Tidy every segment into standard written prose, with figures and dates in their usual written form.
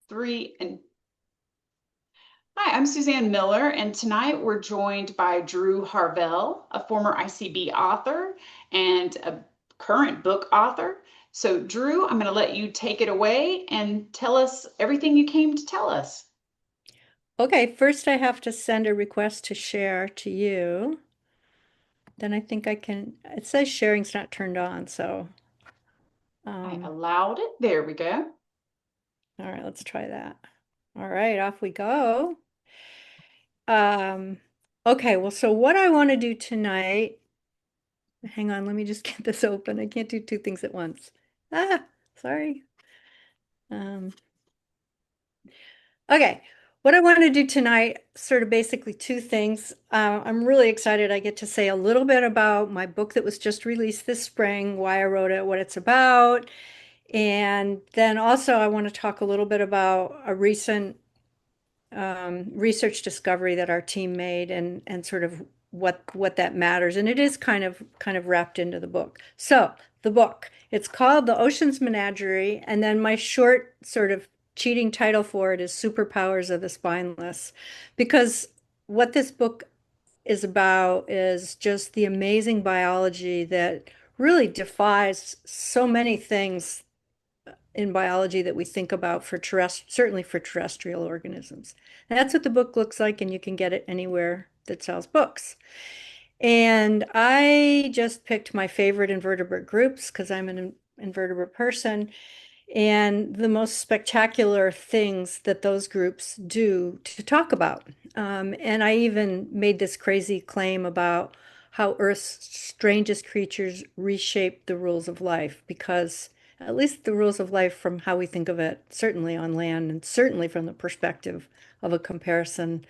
Three and Hi, I'm Suzanne Miller, and tonight we're joined by Drew Harvell, a former ICB author and a current book author. So, Drew, I'm going to let you take it away and tell us everything you came to tell us. Okay, first I have to send a request to share to you. Then I think I can, it says sharing's not turned on, so I um, allowed it. There we go. all right, let's try that. All right, off we go. Um, okay, well, so what I want to do tonight, hang on, let me just get this open. I can't do two things at once. Ah, sorry. Um, Okay, what I want to do tonight, sort of basically two things. I'm really excited I get to say a little bit about my book that was just released this spring, why I wrote it, what it's about. And then also I want to talk a little bit about a recent research discovery that our team made and sort of what that matters. And it is kind of wrapped into the book. So the book, it's called The Ocean's Menagerie, and then my short sort of cheating title for it is Superpowers of the Spineless, because what this book is about is just the amazing biology that really defies so many things in biology that we think about for certainly for terrestrial organisms. And that's what the book looks like, and you can get it anywhere that sells books. And I just picked my favorite invertebrate groups because I'm an invertebrate person, and the most spectacular things that those groups do to talk about. And I even made this crazy claim about how Earth's strangest creatures reshape the rules of life, because at least the rules of life from how we think of it, certainly on land and certainly from the perspective of a comparison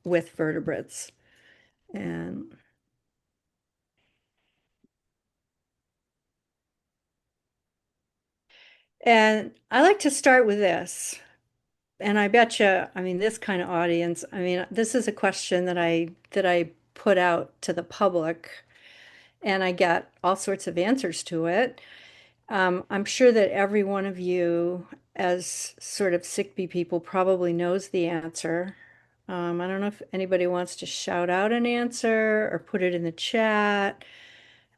with vertebrates. And and I like to start with this. And I bet you, I mean, this kind of audience, I mean, this is a question that I put out to the public, and I get all sorts of answers to it. I'm sure that every one of you, as sort of sick bee people, probably knows the answer. I don't know if anybody wants to shout out an answer or put it in the chat.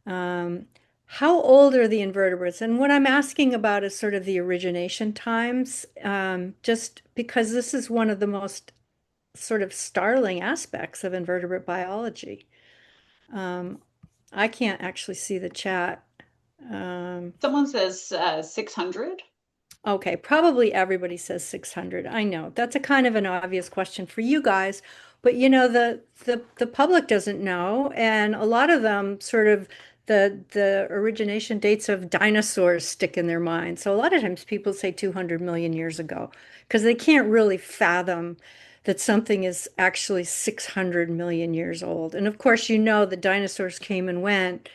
Um, how old are the invertebrates? And what I'm asking about is sort of the origination times, just because this is one of the most sort of startling aspects of invertebrate biology. Um, I can't actually see the chat. Um, Someone says 600. okay, probably everybody says 600. I know that's a kind of an obvious question for you guys, but the public doesn't know, and a lot of them sort of the origination dates of dinosaurs stick in their mind. So a lot of times people say 200 million years ago because they can't really fathom that something is actually 600 million years old. And of course, you know the dinosaurs came and went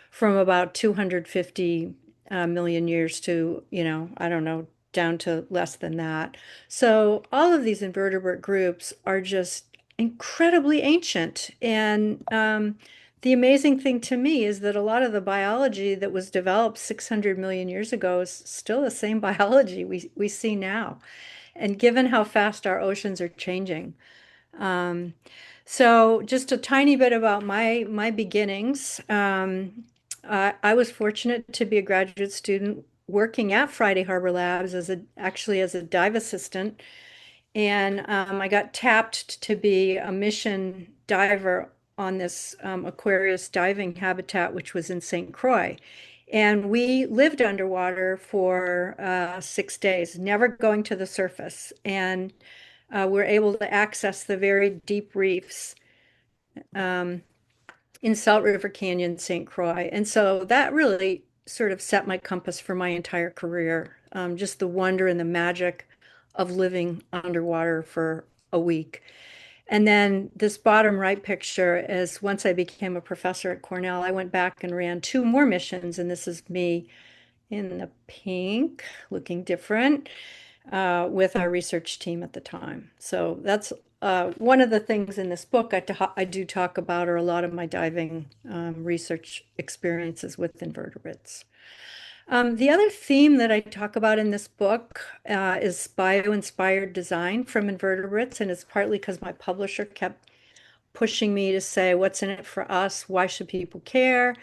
from about 250 million years to, I don't know, down to less than that. So all of these invertebrate groups are just incredibly ancient. And the amazing thing to me is that a lot of the biology that was developed 600 million years ago is still the same biology we see now. And given how fast our oceans are changing. Um, so just a tiny bit about my beginnings. I was fortunate to be a graduate student working at Friday Harbor Labs actually as a dive assistant, and I got tapped to be a mission diver on this Aquarius diving habitat, which was in St. Croix. And we lived underwater for 6 days, never going to the surface. And we're able to access the very deep reefs um, in Salt River Canyon, St. Croix. And so that really sort of set my compass for my entire career. Just the wonder and the magic of living underwater for a week. And then this bottom right picture is once I became a professor at Cornell, I went back and ran two more missions. And this is me in the pink, looking different, with our research team at the time. So that's one of the things in this book I do talk about are a lot of my diving research experiences with invertebrates. The other theme that I talk about in this book is bio-inspired design from invertebrates, and it's partly because my publisher kept pushing me to say, what's in it for us? Why should people care?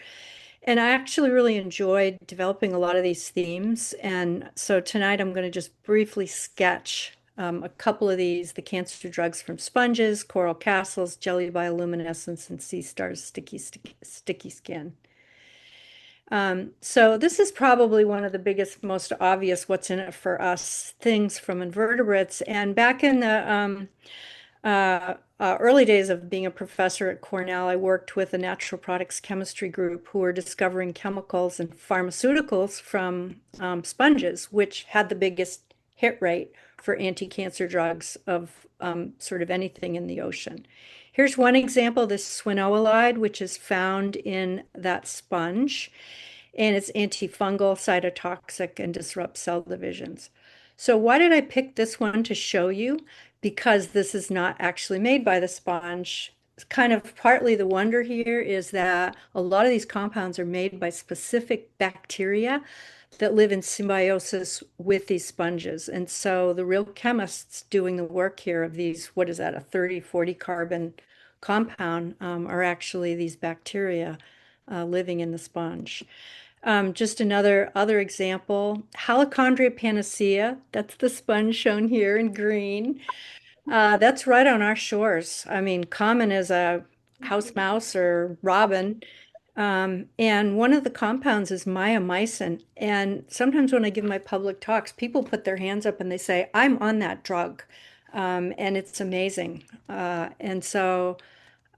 And I actually really enjoyed developing a lot of these themes. And so tonight I'm going to just briefly sketch a couple of these, the cancer drugs from sponges, coral castles, jelly bioluminescence, and sea stars' sticky skin. So this is probably one of the biggest, most obvious what's in it for us things from invertebrates. And back in the early days of being a professor at Cornell, I worked with a natural products chemistry group who were discovering chemicals and pharmaceuticals from sponges, which had the biggest hit rate for anti-cancer drugs of sort of anything in the ocean. Here's one example, this swinoolide, which is found in that sponge, and it's antifungal, cytotoxic, and disrupts cell divisions. So why did I pick this one to show you? Because this is not actually made by the sponge. Kind of partly the wonder here is that a lot of these compounds are made by specific bacteria that live in symbiosis with these sponges. And so the real chemists doing the work here of these, what is that, a 30, 40 carbon compound, are actually these bacteria living in the sponge. Just another other example, Helicondria panacea, that's the sponge shown here in green. That's right on our shores. I mean, common as a house mouse or robin. And one of the compounds is miomycin. And sometimes when I give my public talks, people put their hands up and they say, I'm on that drug. And it's amazing. And so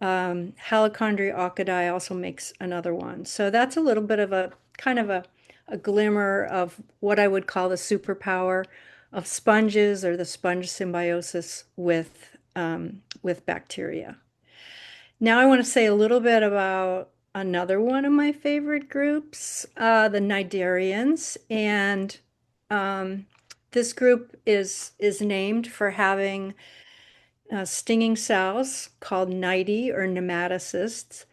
Helicondria aucadi also makes another one. So that's a little bit of a kind of a glimmer of what I would call the superpower of sponges or the sponge symbiosis with bacteria. Now I want to say a little bit about another one of my favorite groups, the cnidarians, and this group is named for having stinging cells called nidi or nematocysts.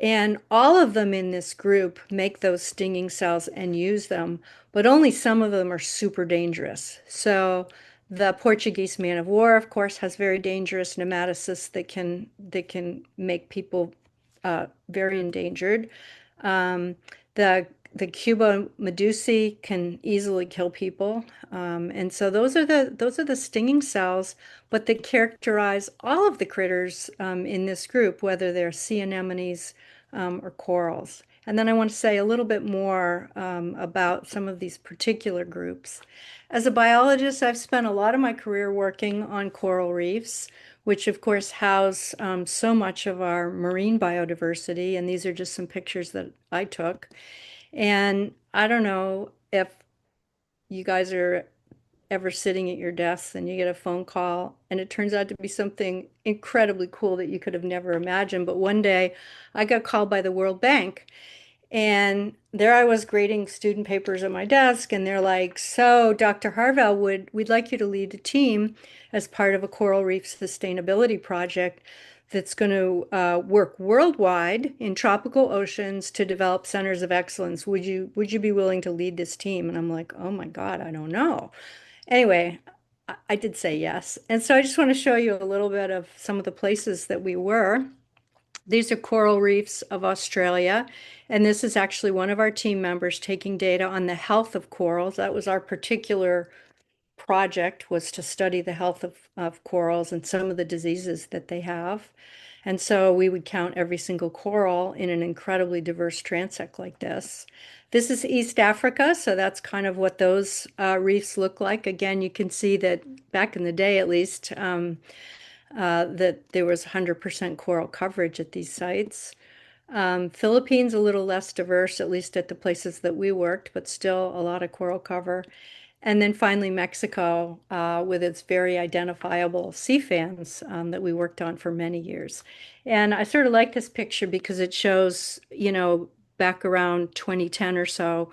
And all of them in this group make those stinging cells and use them, but only some of them are super dangerous. So the Portuguese man of war, of course, has very dangerous nematocysts that can make people very endangered. Um, the the Cuba medusae can easily kill people, and so those are the stinging cells, but they characterize all of the critters in this group, whether they're sea anemones or corals. And then I want to say a little bit more about some of these particular groups. As a biologist, I've spent a lot of my career working on coral reefs, which of course house so much of our marine biodiversity. And these are just some pictures that I took. And I don't know if you guys are ever sitting at your desk and you get a phone call and it turns out to be something incredibly cool that you could have never imagined. But one day I got called by the World Bank and there I was grading student papers at my desk, and they're like, "So, Dr. Harvell, we'd like you to lead a team as part of a coral reef sustainability project that's going to work worldwide in tropical oceans to develop centers of excellence. Would you be willing to lead this team?" And I'm like, "Oh my God, I don't know." Anyway, I did say yes. And so I just want to show you a little bit of some of the places that we were. These are coral reefs of Australia, and this is actually one of our team members taking data on the health of corals. That was our particular project, was to study the health of corals and some of the diseases that they have. And so we would count every single coral in an incredibly diverse transect like this. This is East Africa, so that's kind of what those reefs look like. Again, you can see that back in the day, at least, that there was 100% coral coverage at these sites. Philippines, a little less diverse, at least at the places that we worked, but still a lot of coral cover. And then finally, Mexico, with its very identifiable sea fans that we worked on for many years. And I sort of like this picture because it shows, back around 2010 or so,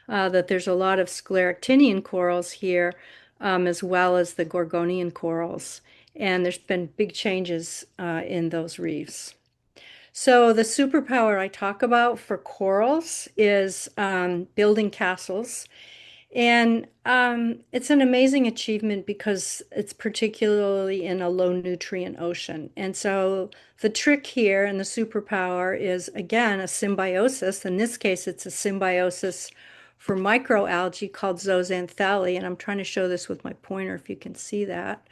that there's a lot of scleractinian corals here, as well as the gorgonian corals. And there's been big changes in those reefs. So the superpower I talk about for corals is building castles. And it's an amazing achievement because it's particularly in a low nutrient ocean. And so the trick here and the superpower is, again, a symbiosis. In this case, it's a symbiosis for microalgae called zooxanthellae. And I'm trying to show this with my pointer if you can see that,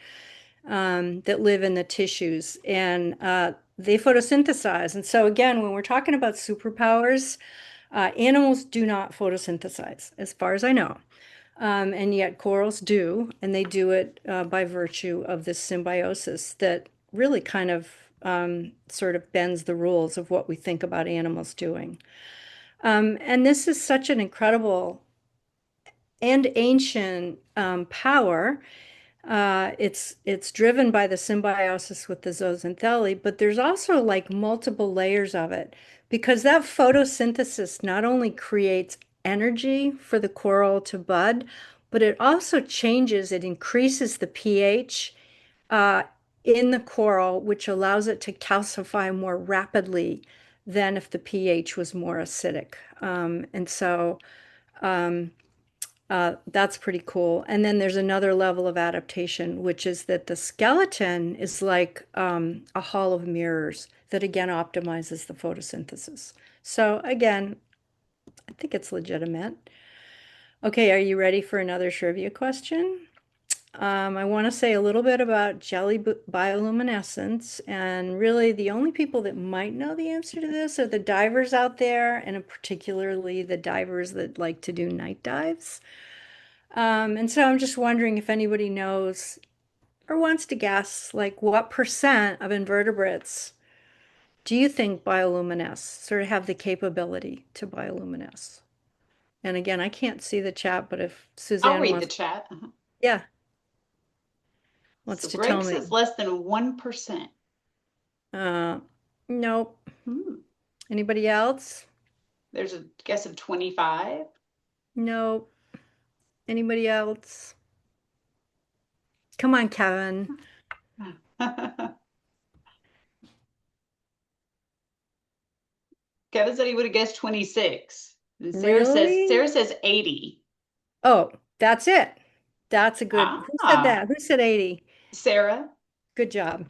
that live in the tissues. And they photosynthesize. And so, again, when we're talking about superpowers, animals do not photosynthesize, as far as I know. And yet corals do, and they do it by virtue of this symbiosis that really kind of sort of bends the rules of what we think about animals doing. And this is such an incredible and ancient power. It's driven by the symbiosis with the zooxanthellae, but there's also like multiple layers of it because that photosynthesis not only creates energy for the coral to bud, but it also changes, it increases the pH uh, in the coral, which allows it to calcify more rapidly than if the pH was more acidic. And so that's pretty cool. And then there's another level of adaptation, which is that the skeleton is like a hall of mirrors that again optimizes the photosynthesis. So again, I think it's legitimate. Okay, are you ready for another trivia question? I want to say a little bit about jelly bioluminescence, and really the only people that might know the answer to this are the divers out there, and particularly the divers that like to do night dives. And so I'm just wondering if anybody knows or wants to guess, like what percent of invertebrates do you think bioluminesce, sort of have the capability to bioluminesce? And again, I can't see the chat, but if I'll Suzanne read the wants, chat. yeah, wants So to Greg tell me. says less than 1%. Uh, nope. Hmm. Anybody else? There's a guess of 25. Nope. Anybody else? Come on, Kevin. Kevin said he would have guessed 26. And Sarah Really? says 80. Oh, that's it. That's a good. Who said Ah, that? Who said 80? Sarah. Good job.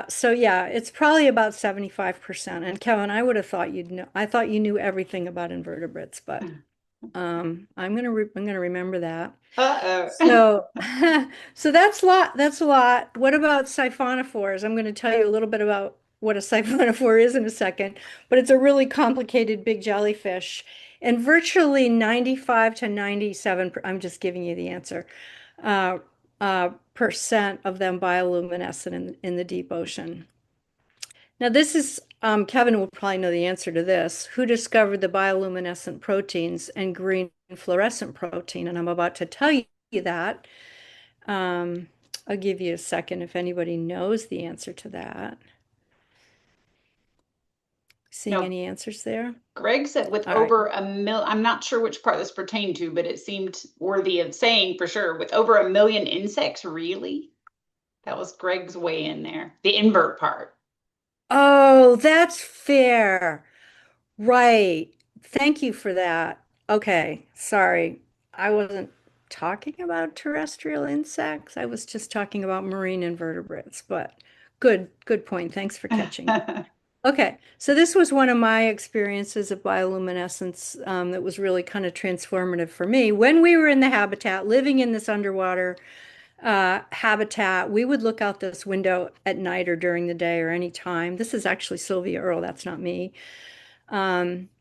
So yeah, it's probably about 75%. And Kevin, I would have thought you'd know. I thought you knew everything about invertebrates, but I'm gonna remember that. Uh-oh. So so that's a lot. That's a lot. What about siphonophores? I'm going to tell you a little bit about what a siphonophore is in a second, but it's a really complicated big jellyfish. And virtually 95 to 97, I'm just giving you the answer, uh, percent of them bioluminescent in the deep ocean. Now, this is, Kevin will probably know the answer to this. Who discovered the bioluminescent proteins and green fluorescent protein? And I'm about to tell you that. Um, I'll give you a second if anybody knows the answer to that. Seeing No, any answers there? Greg said with All right. over a mil, I'm not sure which part this pertained to, but it seemed worthy of saying for sure. With over a million insects, really? That was Greg's way in there. The invert part. Oh, that's fair. Right. Thank you for that. Okay. Sorry. I wasn't talking about terrestrial insects. I was just talking about marine invertebrates, but good point. Thanks for catching. Okay, so this was one of my experiences of bioluminescence that was really kind of transformative for me. When we were in the habitat, living in this underwater habitat, we would look out this window at night or during the day or any time. This is actually Sylvia Earle, that's not me.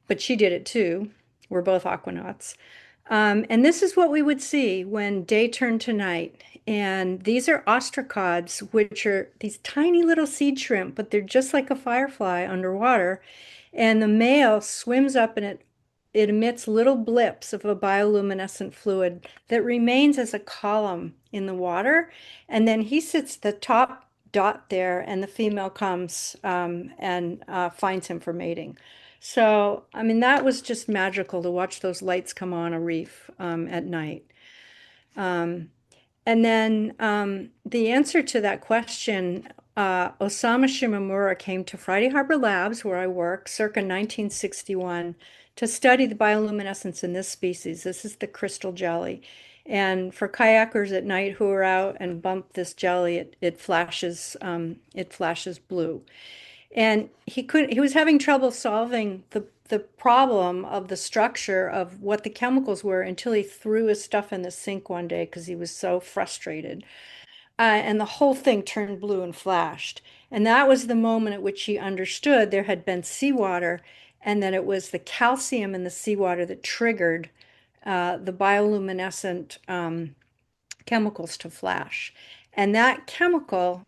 But she did it too. We're both aquanauts. And this is what we would see when day turned to night. And these are ostracods, which are these tiny little seed shrimp, but they're just like a firefly underwater. And the male swims up and it emits little blips of a bioluminescent fluid that remains as a column in the water. And then he sits the top dot there, and the female comes and finds him for mating. So, I mean, that was just magical to watch those lights come on a reef at night. And then the answer to that question, Osamu Shimomura came to Friday Harbor Labs, where I work, circa 1961, to study the bioluminescence in this species. This is the crystal jelly. And for kayakers at night who are out and bump this jelly, it flashes blue. And he was having trouble solving the problem of the structure of what the chemicals were until he threw his stuff in the sink one day because he was so frustrated. And the whole thing turned blue and flashed. And that was the moment at which he understood there had been seawater and that it was the calcium in the seawater that triggered the bioluminescent chemicals to flash. And that chemical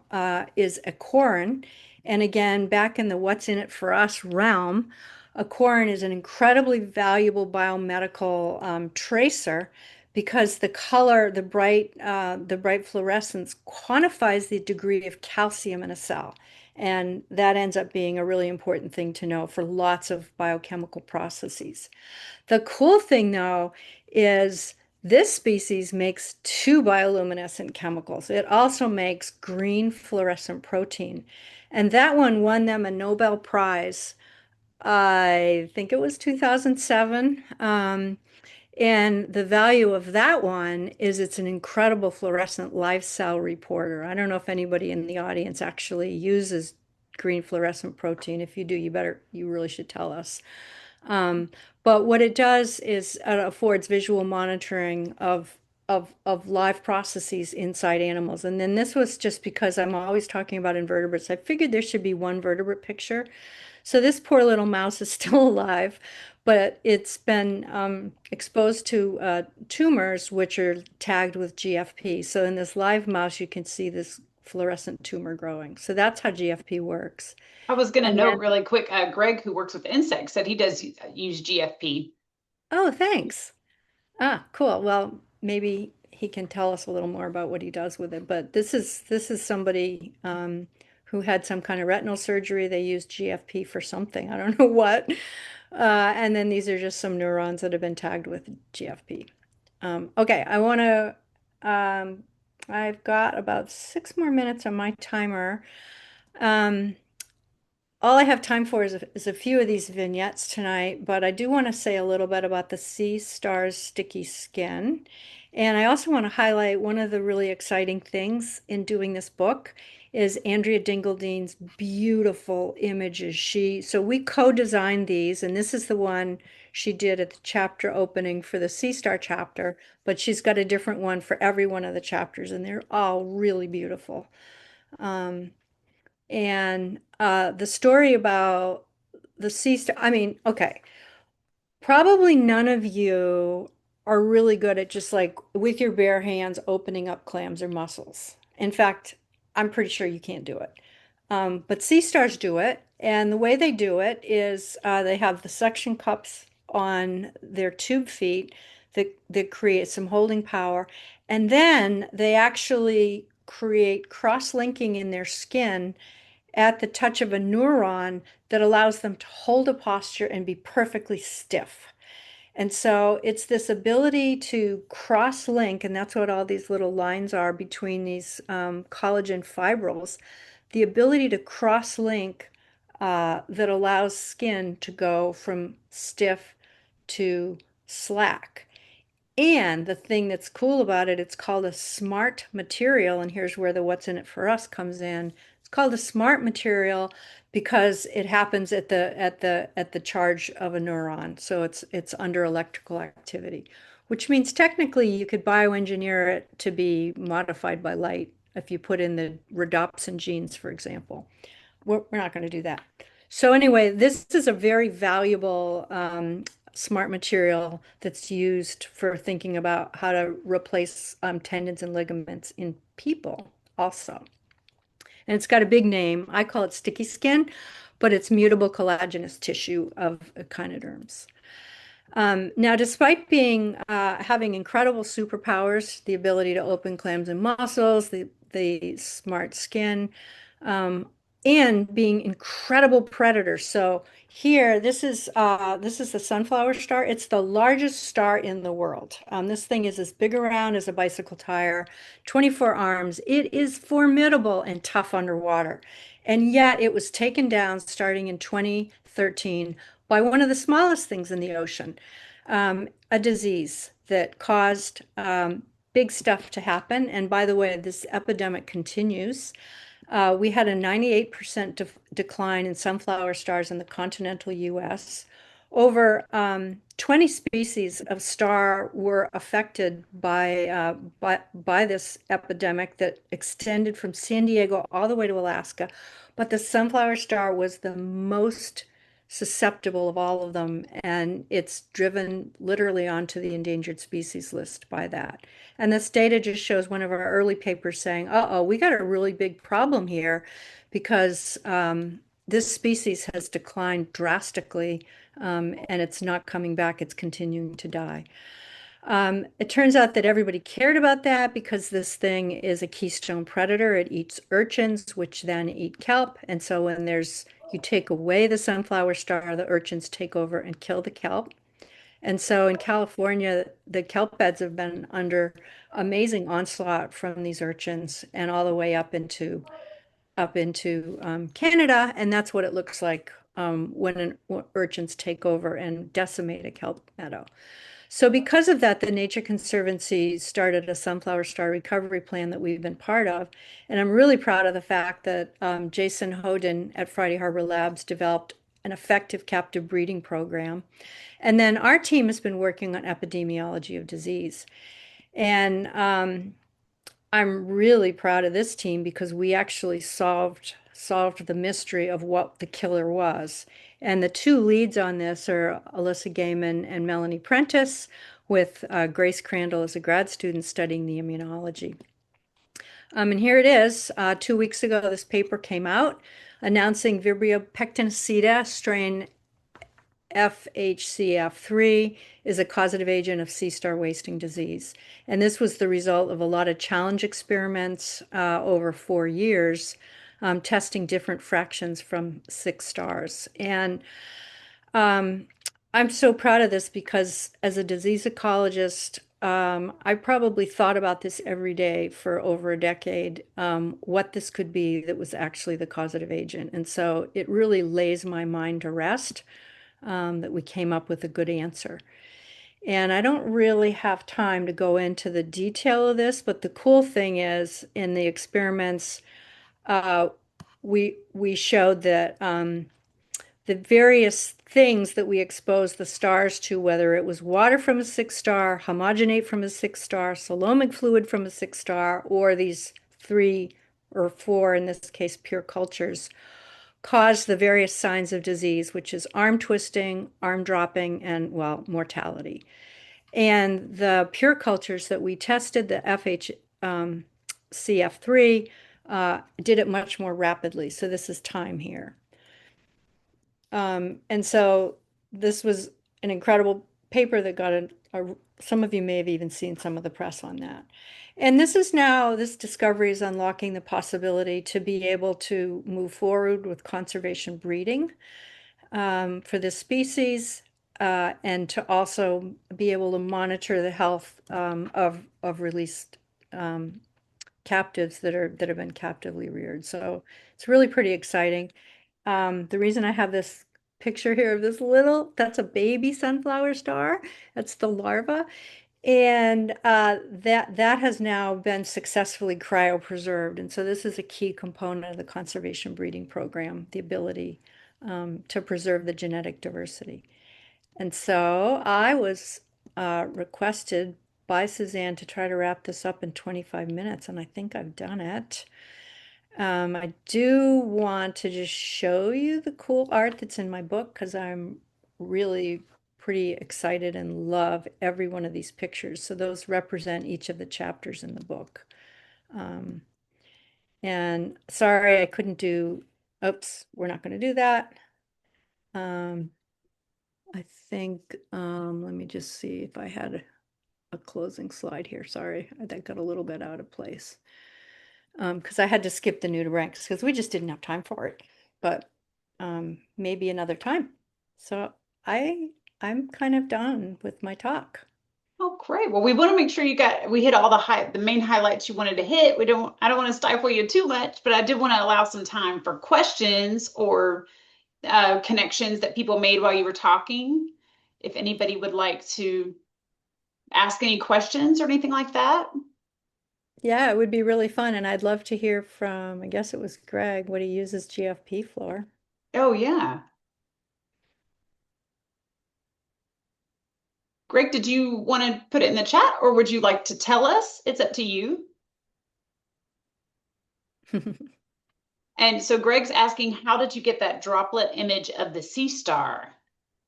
is aquarin. And again, back in the what's in it for us realm, aquarin is an incredibly valuable biomedical tracer because the color, the bright fluorescence quantifies the degree of calcium in a cell. And that ends up being a really important thing to know for lots of biochemical processes. The cool thing, though, is this species makes two bioluminescent chemicals. It also makes green fluorescent protein. And that one won them a Nobel Prize. I think it was 2007. And the value of that one is it's an incredible fluorescent live cell reporter. I don't know if anybody in the audience actually uses green fluorescent protein. If you do, you really should tell us. Um, but what it does is it affords visual monitoring of live processes inside animals. And then this was just because I'm always talking about invertebrates. I figured there should be one vertebrate picture. So this poor little mouse is still alive, but it's been exposed to tumors which are tagged with GFP. So in this live mouse, you can see this fluorescent tumor growing. So that's how GFP works. I was going to And note then, really quick, Greg, who works with insects, said he does use GFP. oh, thanks. Ah, cool. Well, maybe he can tell us a little more about what he does with it. But this is somebody who had some kind of retinal surgery. They used GFP for something. I don't know what. And then these are just some neurons that have been tagged with GFP. Okay, um, I've got about 6 more minutes on my timer. Um, all I have time for is a few of these vignettes tonight, but I do want to say a little bit about the sea star's sticky skin. And I also want to highlight one of the really exciting things in doing this book is Andrea Dingeldine's beautiful images. So we co-designed these, and this is the one she did at the chapter opening for the Sea Star chapter, but she's got a different one for every one of the chapters, and they're all really beautiful. Um, and the story about the sea star, I mean, okay, probably none of you are really good at just like with your bare hands opening up clams or mussels. In fact, I'm pretty sure you can't do it. But sea stars do it. And the way they do it is they have the suction cups on their tube feet that create some holding power. And then they actually create cross-linking in their skin at the touch of a neuron that allows them to hold a posture and be perfectly stiff. And so it's this ability to cross-link, and that's what all these little lines are between these collagen fibrils, the ability to cross-link that allows skin to go from stiff to slack. And the thing that's cool about it, it's called a smart material. And here's where the what's in it for us comes in. It's called a smart material because it happens at the charge of a neuron. So it's under electrical activity, which means technically you could bioengineer it to be modified by light if you put in the rhodopsin genes, for example. We're not going to do that. So anyway, this is a very valuable smart material that's used for thinking about how to replace tendons and ligaments in people also. And it's got a big name. I call it sticky skin, but it's mutable collagenous tissue of echinoderms. Now, despite being having incredible superpowers, the ability to open clams and mussels, the smart skin, um, and being incredible predators. So here, this is the sunflower star. It's the largest star in the world. This thing is as big around as a bicycle tire, 24 arms. It is formidable and tough underwater. And yet it was taken down starting in 2013 by one of the smallest things in the ocean, a disease that caused big stuff to happen. And by the way, this epidemic continues. We had a 98% decline in sunflower stars in the continental US. Over 20 species of star were affected by this epidemic that extended from San Diego all the way to Alaska. But the sunflower star was the most susceptible of all of them, and it's driven literally onto the endangered species list by that. And this data just shows one of our early papers saying, uh-oh, we got a really big problem here because this species has declined drastically, and it's not coming back, it's continuing to die. It turns out that everybody cared about that because this thing is a keystone predator. It eats urchins, which then eat kelp. And so when you take away the sunflower star, the urchins take over and kill the kelp. And so in California, the kelp beds have been under amazing onslaught from these urchins and all the way up into Canada. And that's what it looks like when urchins take over and decimate a kelp meadow. So because of that, the Nature Conservancy started a sunflower star recovery plan that we've been part of. And I'm really proud of the fact that Jason Hoden at Friday Harbor Labs developed an effective captive breeding program. And then our team has been working on epidemiology of disease. And I'm really proud of this team because we actually solved the mystery of what the killer was. And the two leads on this are Alyssa Gaiman and Melanie Prentice, with Grace Crandall as a grad student studying the immunology. And here it is. 2 weeks ago, this paper came out announcing Vibrio pectinacida strain FHCF3 is a causative agent of sea star wasting disease. And this was the result of a lot of challenge experiments over 4 years, testing different fractions from 6 stars. And um, I'm so proud of this because as a disease ecologist, I probably thought about this every day for over a decade, what this could be that was actually the causative agent. And so it really lays my mind to rest that we came up with a good answer. And I don't really have time to go into the detail of this, but the cool thing is in the experiments, uh, we showed that the various things that we exposed the stars to, whether it was water from a 6 star, homogenate from a 6 star, coalomic fluid from a 6 star, or these 3 or 4, in this case, pure cultures, cause the various signs of disease, which is arm twisting, arm dropping, and, well, mortality. And the pure cultures that we tested, the FHCF3, did it much more rapidly. So this is time here. And so this was an incredible paper that got some of you may have even seen some of the press on that. And this discovery is unlocking the possibility to be able to move forward with conservation breeding for this species, and to also be able to monitor the health of released captives that have been captively reared. So it's really pretty exciting. The reason I have this picture here of that's a baby sunflower star. That's the larva. And that has now been successfully cryopreserved. And so this is a key component of the conservation breeding program, the ability to preserve the genetic diversity. And so I was requested by Suzanne to try to wrap this up in 25 minutes, and I think I've done it. I do want to just show you the cool art that's in my book because I'm really pretty excited and love every one of these pictures. So those represent each of the chapters in the book. Um, and sorry, I couldn't do, oops, we're not going to do that. Um, I think, let me just see if I had a closing slide here. Sorry, that got a little bit out of place. because I had to skip the nudibranchs because we just didn't have time for it. But maybe another time. So I I'm kind of done with my talk. Oh, great. Well, we want to make sure we hit all the main highlights you wanted to hit. I don't want to stifle you too much, but I did want to allow some time for questions or connections that people made while you were talking. If anybody would like to ask any questions or anything like that. Yeah, it would be really fun, and I'd love to hear from, I guess it was Greg, what he uses GFP for. Oh, yeah. Greg, did you want to put it in the chat or would you like to tell us? It's up to you. And so Greg's asking, how did you get that droplet image of the sea star?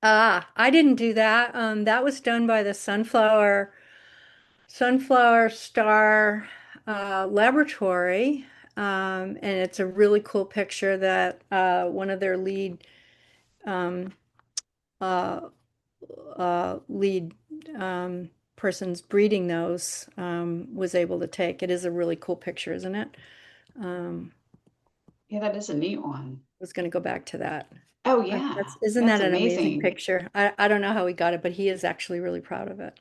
Ah, I didn't do that. That was done by the Sunflower Star Laboratory. And it's a really cool picture that one of their um, uh, lead persons breeding those was able to take. It is a really cool picture, isn't it? Um, Yeah, that is a neat one. I was going to go back to that. Oh, That's, yeah. isn't That's that an amazing amazing. picture? I don't know how he got it, but he is actually really proud of it.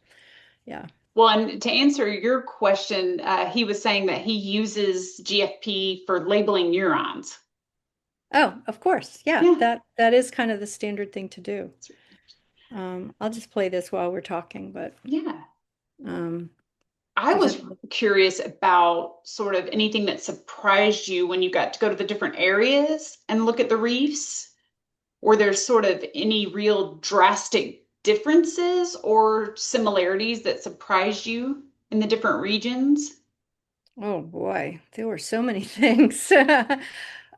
Yeah. Well, and to answer your question, he was saying that he uses GFP for labeling neurons. Oh, of course. Yeah, Yeah. that is kind of the standard thing to do. I'll just play this while we're talking, but Yeah. um, I is it? was curious about sort of anything that surprised you when you got to go to the different areas and look at the reefs. Were there sort of any real drastic differences or similarities that surprised you in the different regions? Oh boy, there were so many things.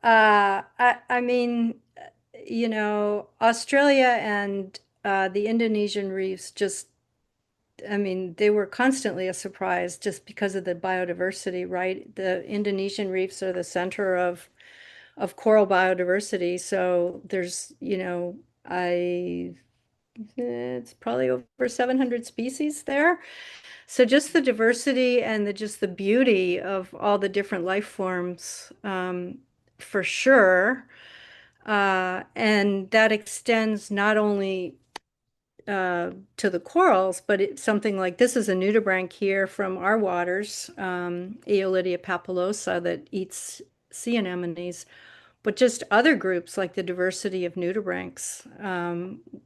I mean, Australia and the Indonesian reefs just, I mean, they were constantly a surprise just because of the biodiversity, right? The Indonesian reefs are the center of coral biodiversity. So there's, it's probably over 700 species there. So just the diversity and just the beauty of all the different life forms, for sure. And that extends not only to the corals, but it's something like this is a nudibranch here from our waters, Aeolidia papulosa that eats sea anemones, but just other groups like the diversity of nudibranchs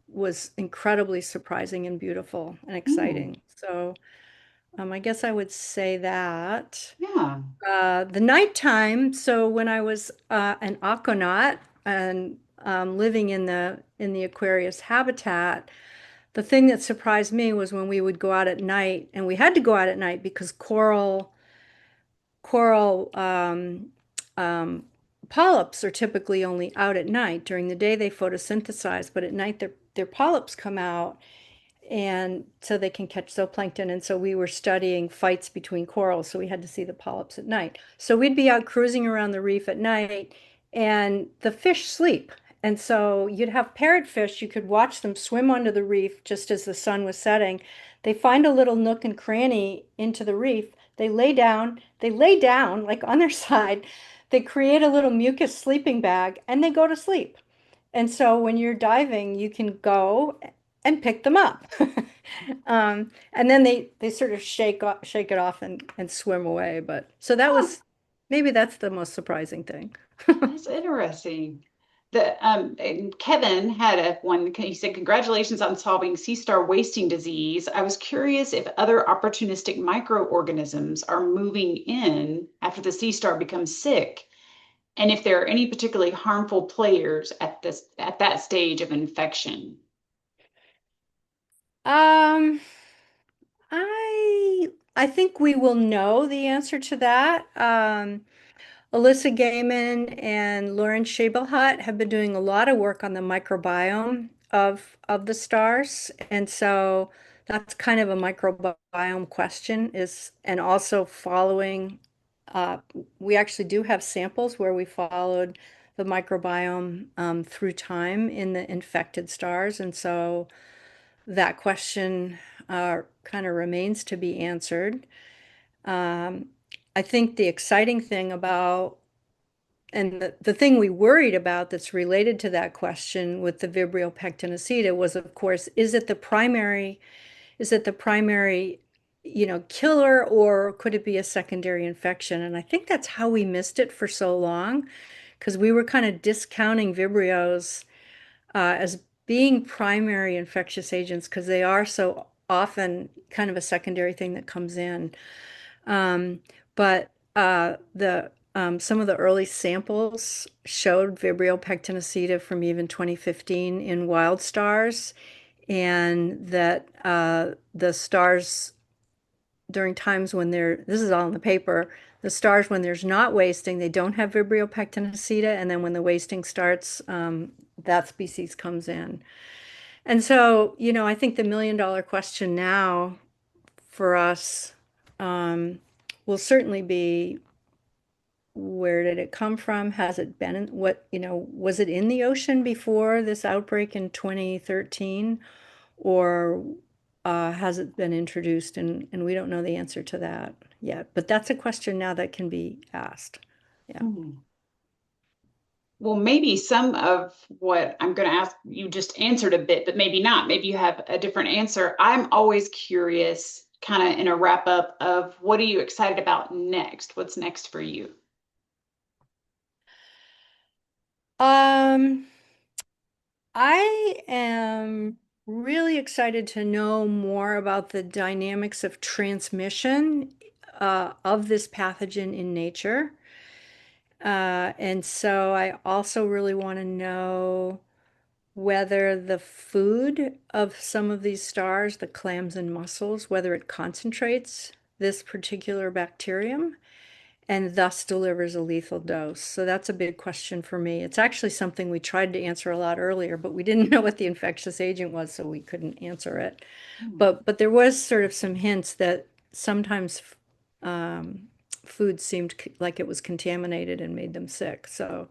was incredibly surprising and beautiful and Hmm. exciting. So I guess I would say that. Yeah. The nighttime, so when I was an aquanaut and living in the Aquarius habitat, the thing that surprised me was when we would go out at night, and we had to go out at night because coral um, polyps are typically only out at night. During the day, they photosynthesize, but at night, their polyps come out and so they can catch zooplankton. And so we were studying fights between corals, so we had to see the polyps at night. So we'd be out cruising around the reef at night, and the fish sleep. And so you'd have parrotfish, you could watch them swim onto the reef just as the sun was setting. They find a little nook and cranny into the reef. They lay down like on their side. They create a little mucus sleeping bag and they go to sleep. And so when you're diving, you can go and pick them up. And then they sort of shake it off and swim away. But so that Oh, was maybe that's the most surprising thing. that's interesting. And Kevin had a one. He said, "Congratulations on solving sea star wasting disease. I was curious if other opportunistic microorganisms are moving in after the sea star becomes sick, and if there are any particularly harmful players at that stage of infection." Um, I think we will know the answer to that. Alyssa Gaiman and Lauren Schabelhut have been doing a lot of work on the microbiome of the stars, and so that's kind of a microbiome question is, and also following. Uh, we actually do have samples where we followed the microbiome through time in the infected stars, and so that question kind of remains to be answered. Um, I think the exciting thing about, and the thing we worried about that's related to that question with the Vibrio pectinacida was, of course, is it the primary, killer, or could it be a secondary infection? And I think that's how we missed it for so long, because we were kind of discounting Vibrios as being primary infectious agents because they are so often kind of a secondary thing that comes in. Um, but the some of the early samples showed Vibrio pectinacida from even 2015 in wild stars, and that the stars during times when this is all in the paper, the stars when there's not wasting, they don't have Vibrio pectinacida, and then when the wasting starts, that species comes in. And so, I think the million-dollar question now for us will certainly be, where did it come from? Has it been in was it in the ocean before this outbreak in 2013? Or has it been introduced? And we don't know the answer to that yet. But that's a question now that can be asked. Yeah. Hmm. Well, maybe some of what I'm going to ask you just answered a bit, but maybe not. Maybe you have a different answer. I'm always curious, kind of in a wrap up of what are you excited about next? What's next for you? Um, I am really excited to know more about the dynamics of transmission of this pathogen in nature. And so I also really want to know whether the food of some of these stars, the clams and mussels, whether it concentrates this particular bacterium and thus delivers a lethal dose. So that's a big question for me. It's actually something we tried to answer a lot earlier, but we didn't know what the infectious agent was, so we couldn't answer it. Hmm. But there was sort of some hints that sometimes um, food seemed like it was contaminated and made them sick. So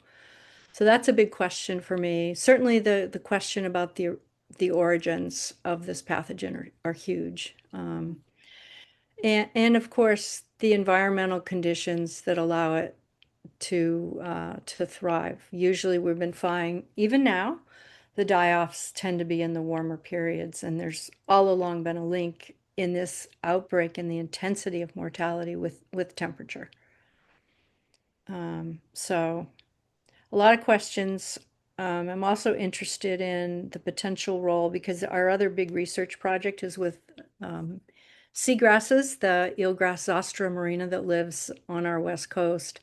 that's a big question for me. Certainly the question about the origins of this pathogen are huge. And of course the environmental conditions that allow it to thrive. Usually we've been fine. Even now, the die-offs tend to be in the warmer periods, and there's all along been a link in this outbreak and the intensity of mortality with temperature. So a lot of questions. I'm also interested in the potential role because our other big research project is with seagrasses, the eelgrass zostra marina that lives on our west coast.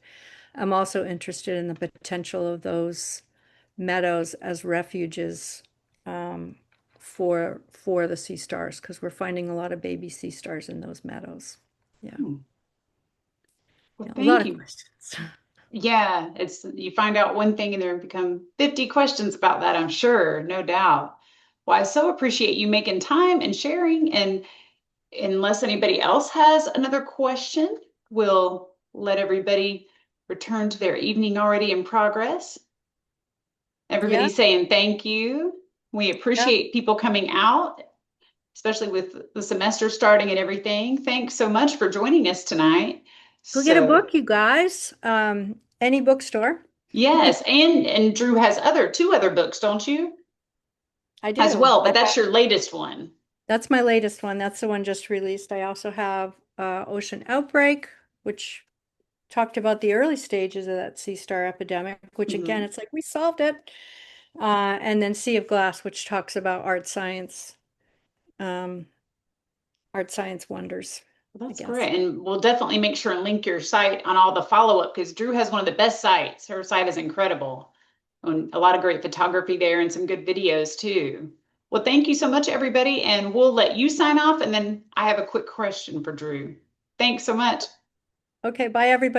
I'm also interested in the potential of those meadows as refuges for the sea stars because we're finding a lot of baby sea stars in those meadows. Yeah, Hmm. Well, yeah, a lot thank of you. questions. Yeah, it's you find out one thing and there become 50 questions about that, I'm sure, no doubt. Well, I so appreciate you making time and sharing. And unless anybody else has another question, we'll let everybody return to their evening already in progress. Yeah, Everybody's saying thank you. We yeah. appreciate people coming out, especially with the semester starting and everything. Thanks so much for joining us tonight. Go get a So, book, you guys. Any bookstore. yes, and Drew has two other books, don't you? I As do. well, but that's your latest one. That's my latest one. That's the one just released. I also have Ocean Outbreak, which talked about the early stages of that sea star epidemic, which again, Hmm. it's like we solved it. And then Sea of Glass, which talks about um, art science wonders, Well, I that's guess. great. And we'll definitely make sure and link your site on all the follow-up because Drew has one of the best sites. Her site is incredible. And a lot of great photography there and some good videos too. Well, thank you so much, everybody. And we'll let you sign off. And then I have a quick question for Drew. Thanks so much. Okay, bye everybody.